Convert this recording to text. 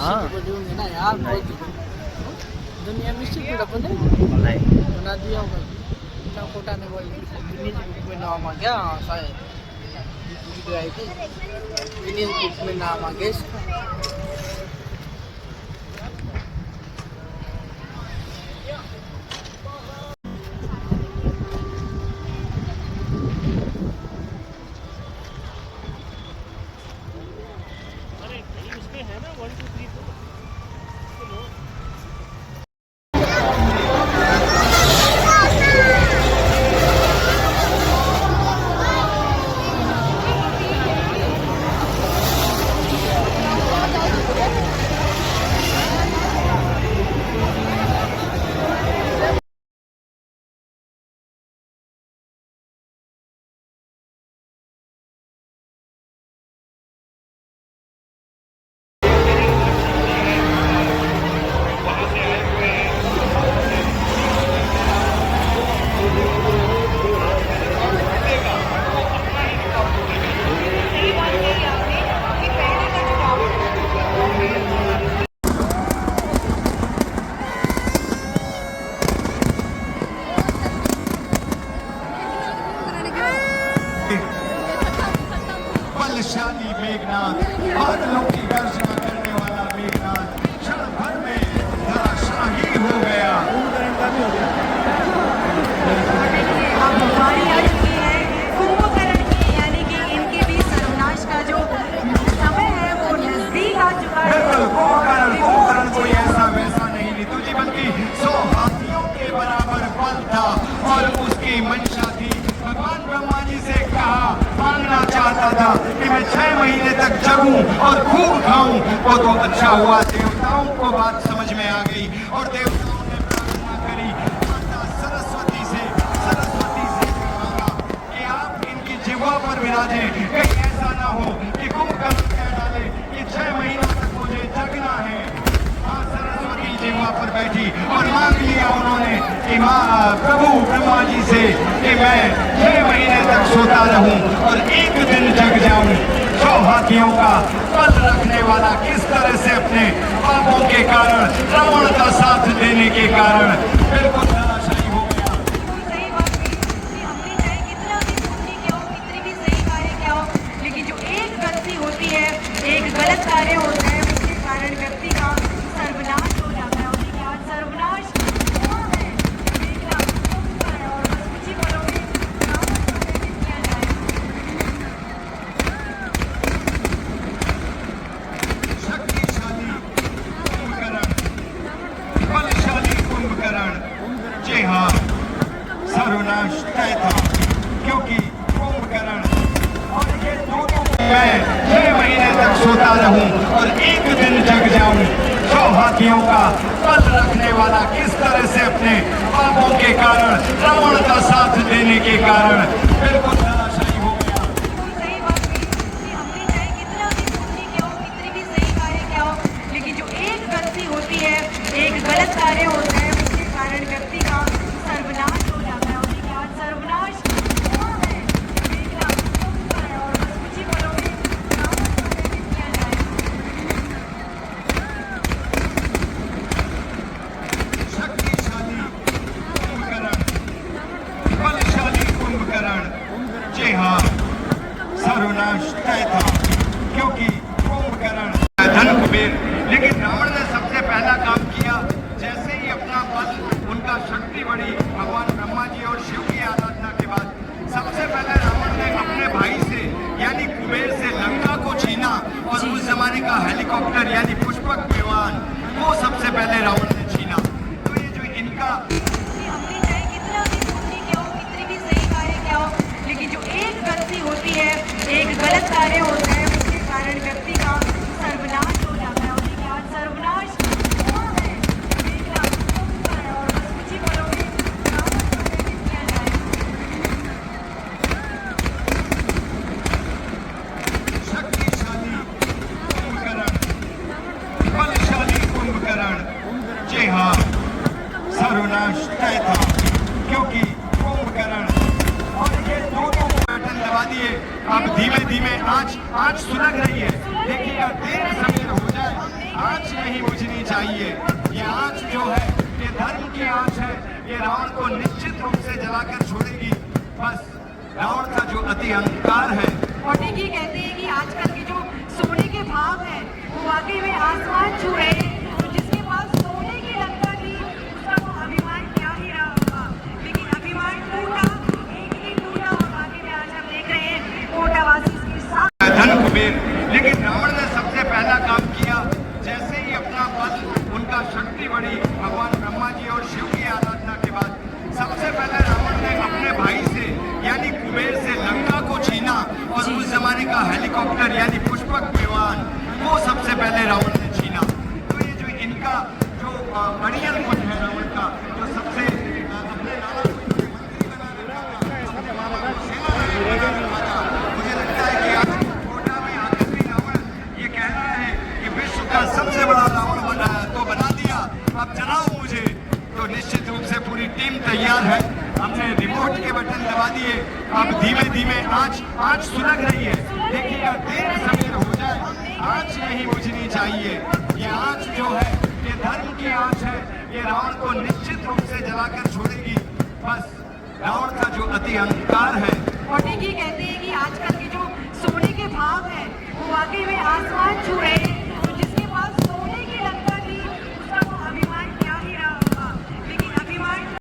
ना यार दुनिया में सिर्फ बना दिया होगा इतना खोटा नहीं बोल गिनीज बुक में नाम आ गया शायद वीडियो आई थी गिनीज बुक में नाम आ गया इसका बलशाली मेघनाथ बादलों की गर्जना करने वाला मेघनाथ क्षण भर में धराशाही हो गया। अब बारी आ चुकी है कुंभकर्ण की यानी कि इनके भी सर्वनाश का जो समय है वो नजदीक आ चुका है। बिल्कुल कुंभकर्ण कोई ऐसा वैसा नहीं नीतू जी बल्कि 100 हाथियों के बराबर बल था और उसकी मंशा थी। भगवान ब्रह्मा जी से कहा मांगना चाहता था कि मैं 6 महीने तक जगूं और खूब खाऊं। वो तो अच्छा हुआ देवताओं को बात समझ में आ गई और देवताओं ने प्रार्थना करी माता सरस्वती से मांगा कि आप इनकी जिह्वा पर विराजें कहीं ऐसा ना हो कि कुंभकर्ण कह डाले कि 6 महीनों तक मुझे जगना है। मां सरस्वती जिह्वा पर बैठी और मांग लिया उन्होंने कि मां प्रभु ब्रह्मा जी से कि मैं 6 महीने तक सोता रहूं और एक दिन जग जाऊं। 100 हाथियों का बल रखने वाला किस तरह से अपने पापों के कारण रावण का साथ देने के कारण बिल्कुल धराशायी हो गया। सही बात है कि हमने चाहे कितना भी पुण्य किया हो कितनी भी सही कार्य किया हो लेकिन जो एक गलती होती है एक गलत कार्य होता है उसके कारण व्यक्ति का सर्वनाश हो जाता है। और देखिए आज सर्वनाश हुआ है देखना और बस कुछ ही पलों में रावण को दंडित किया जाएगा। शक्तिशाली कुंभकर्ण बलशाली कुंभकर्ण जी हाँ सर्वनाश तय था क्योंकि कुंभकर्ण और ये दोनों मैं 6 महीने तक सोता रहूं और एक दिन जग जाऊं। 100 हाथियों का बल रखने वाला किस तरह से अपने पापों के कारण रावण का साथ देने के कारण बिल्कुल धराशायी हो गया। सही बात है कि हमने चाहे कितना भी पुण्य किया हो कितनी भी सही कार्य किया हो लेकिन जो एक गलती होती है एक गलत कार्य होता है उसके कारण व्यक्ति का सर्वनाश हो जाता है। और देखिए आज सर्वनाश हुआ है देखना और बस कुछ ही पलों में रावण को दंडित किया जाएगा। शक्तिशाली कुंभकर्ण बलशाली कुंभकर्ण जी हाँ सर्वनाश तय था क्योंकि कुंभकर्ण धन कुबेर लेकिन रावण ने सबसे पहला काम किया जैसे ही अपना बल उनका शक्ति बढ़ी भगवान ब्रह्मा जी और शिव की आराधना के बाद सबसे पहले रावण ने अपने भाई से यानी कुबेर से लंका को छीना और उस जमाने का हेलीकॉप्टर यानी पुष्पक विमान वो सबसे पहले रावण ने छीना। तो ये जो इनका कि हमने चाहे कितना भी पुण्य किया हो कितनी भी सही कार्य किया हो लेकिन जो एक गलती होती है एक गलत कार्य होता है उसके कारण व्यक्ति का सर्वनाश हो जाता है। और देखिए आज सर्वनाश हुआ है देखना और बस कुछ ही पलों में रावण को दंडित किया जाएगा। शक्तिशाली कुंभकर्ण बलशाली कुंभकर्ण जी हाँ सर्वनाश तय था क्योंकि कुंभकर्ण और ये दोनों बटन दबा दिए। अब धीमे धीमे आँच सुलग रही है देखिएगा देर सवेर हो जाए आँच चाहिए। ये आँच जो है ये धर्म की आँच है, ये रावण को निश्चित रूप से जलाकर छोड़ेगी। बस रावण का जो अति अहंकार है। और देखिए कहते हैं कि आजकल के जो सोने के भाव हैं वो वाकई में आसमान छू रहे हैं। तो जिसके पास सोने की लंका थी उसका वो अभिमान क्या ही रहा होगा, लेकिन अभिमान टूटा, एक ही टूटा और वाकई में आज हम देख रहे हैं कोटावासी इसके साथ धन कुबेर। लेकिन रावण ने सबसे पहला काम किया, जैसे ही अपना बल उनका शक्ति बढ़ी भगवान ब्रह्मा जी और शिव की आराधना के बाद, सबसे पहले रावण ने अपने भाई से यानी कुबेर से लंका को छीना और उस जमाने का हेलीकॉप्टर यानी पुष्पक विमान वो सबसे पहले रावण ने छीना। तो ये जो इनका जो बढ़िया गुण है रावण का, जो सबसे अपने नाना को मंत्री बना रखा था, मुझे लगता है कि आज कोटा में आकर भी रावण ये कह रहा है कि विश्व का सबसे बड़ा रावण बना दिया, अब जलाओ मुझे। तो निश्चित रूप से पूरी टीम तैयार है, हमने रिमोट के बटन दबा दिए, अब धीमे धीमे आँच सुलग रही है। देखिएगा देर सवेर हो जाए आँच नहीं बुझनी चाहिए। ये आँच जो है ये धर्म की आँच है, ये रावण को निश्चित रूप से जलाकर छोड़ेगी। बस रावण का जो अति अहंकार है। और देखिए कहते हैं कि आजकल के जो सोने के भाव हैं वो वाकई में आसमान छू रहे हैं।